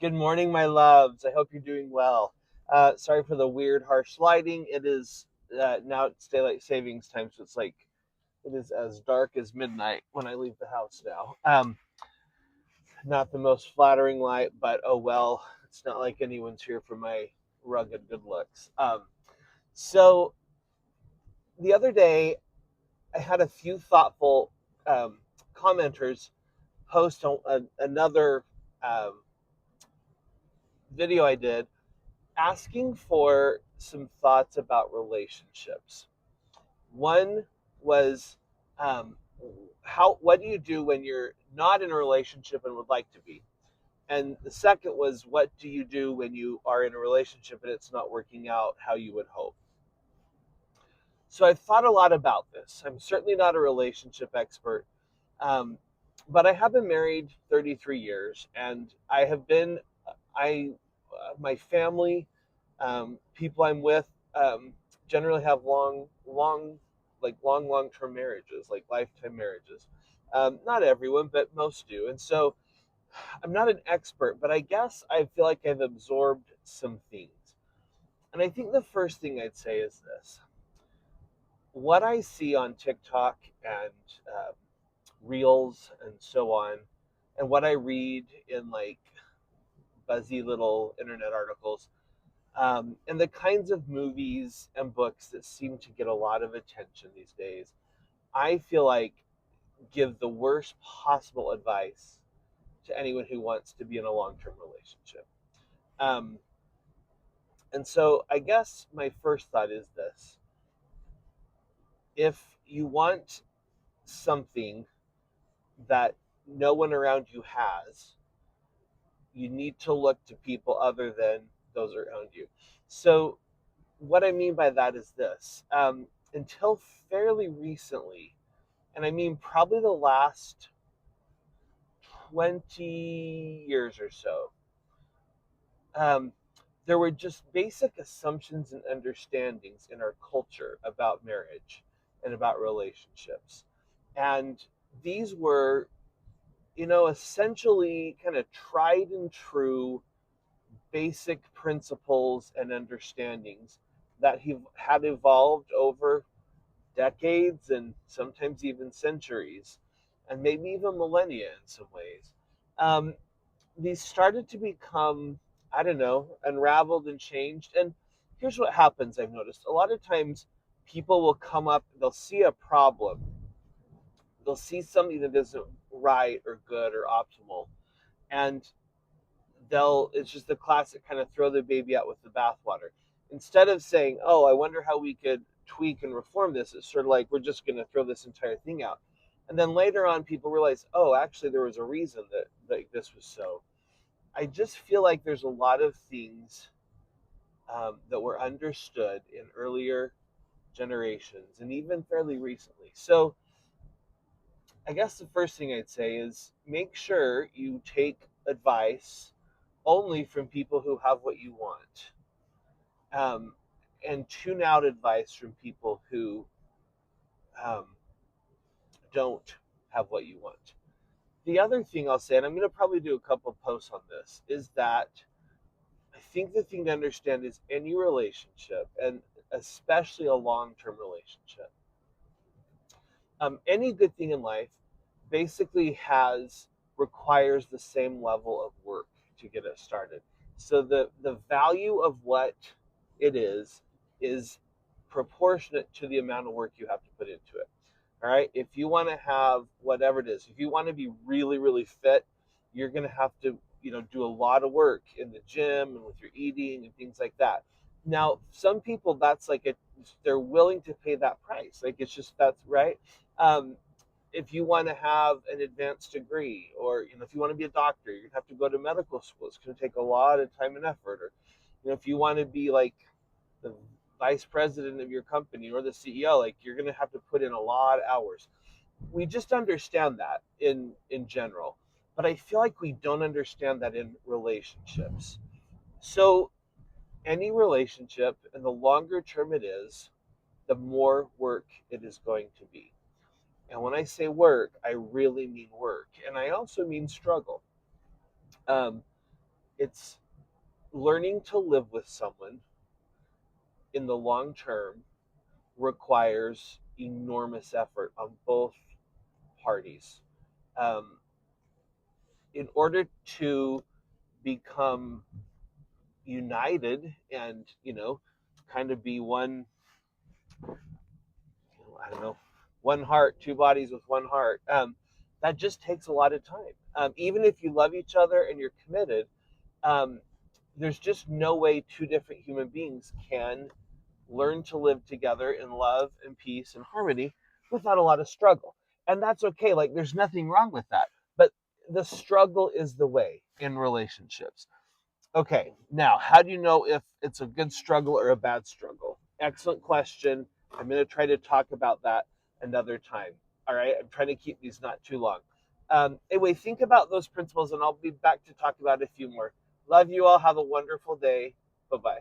Good morning, my loves. I hope you're doing well. Sorry for the weird, harsh lighting. It is now it's daylight savings time, so it is as dark as midnight when I leave the house now. Not the most flattering light, but oh well. It's not like anyone's here for my rugged good looks. So the other day, I had a few thoughtful um, commenters post on another um, video I did asking for some thoughts about relationships. One was, um, what do you do when you're not in a relationship and would like to be? And the second was, what do you do when you are in a relationship and it's not working out how you would hope? So I've thought a lot about this. I'm certainly not a relationship expert, um, but I have been married 33 years, and I, my family, people I'm with, generally have long-term marriages, like lifetime marriages. Not everyone, but most do. And so I'm not an expert, but I guess I feel like I've absorbed some things. And I think the first thing I'd say is this: what I see on TikTok and um, Reels and so on, and what I read in like buzzy little internet articles, and the kinds of movies and books that seem to get a lot of attention these days, I feel like give the worst possible advice to anyone who wants to be in a long term relationship. Um, and so I guess my first thought is this: if you want something that no one around you has, you need to look to people other than those around you. So, what I mean by that is this: until fairly recently, and I mean probably the last 20 years or so, um, there were just basic assumptions and understandings in our culture about marriage and about relationships. And these were, essentially kind of tried and true basic principles and understandings that he had evolved over decades and sometimes even centuries, and maybe even millennia in some ways. Um, these started to become, I don't know, unraveled and changed. And here's what happens: I've noticed a lot of times people will come up, they'll see a problem, they'll see something that isn't right or good or optimal, and it's just the classic kind of throw the baby out with the bathwater. Instead of saying, "Oh, I wonder how we could tweak and reform this," it's sort of like we're just going to throw this entire thing out. And then later on, people realize, "Oh, actually, there was a reason that this was so." I just feel like there's a lot of things that were understood in earlier generations and even fairly recently. So I guess the first thing I'd say is make sure you take advice only from people who have what you want, um, and tune out advice from people who um, don't have what you want. The other thing I'll say, and I'm going to probably do a couple posts on this, is that I think the thing to understand is any relationship, and especially a long term relationship, any good thing in life basically requires the same level of work to get it started. So the value of what it is proportionate to the amount of work you have to put into it. All right. If you want to have whatever it is, if you want to be really, really fit, you're going to have to, do a lot of work in the gym and with your eating and things like that. Now, some people, they're willing to pay that price. Like it's just, that's right. Um, if you want to have an advanced degree, or if you want to be a doctor, you're gonna have to go to medical school. It's going to take a lot of time and effort. Or if you want to be like the vice president of your company or the CEO, like you're going to have to put in a lot of hours. We just understand that in general, but I feel like we don't understand that in relationships. So any relationship, and the longer term it is, the more work it is going to be. And when I say work, I really mean work. And I also mean struggle. Um, It's learning to live with someone in the long term requires enormous effort on both parties. Um, in order to become united and, kind of be one, I don't know, one heart, two bodies with one heart, that just takes a lot of time. Even if you love each other and you're committed, um, there's just no way two different human beings can learn to live together in love and peace and harmony without a lot of struggle. And that's okay. Like, there's nothing wrong with that. But the struggle is the way in relationships. Okay, now, how do you know if it's a good struggle or a bad struggle? Excellent question. I'm going to try to talk about that another time. All right, I'm trying to keep these not too long. Anyway, think about those principles, and I'll be back to talk about a few more. Love you all. Have a wonderful day. Bye bye.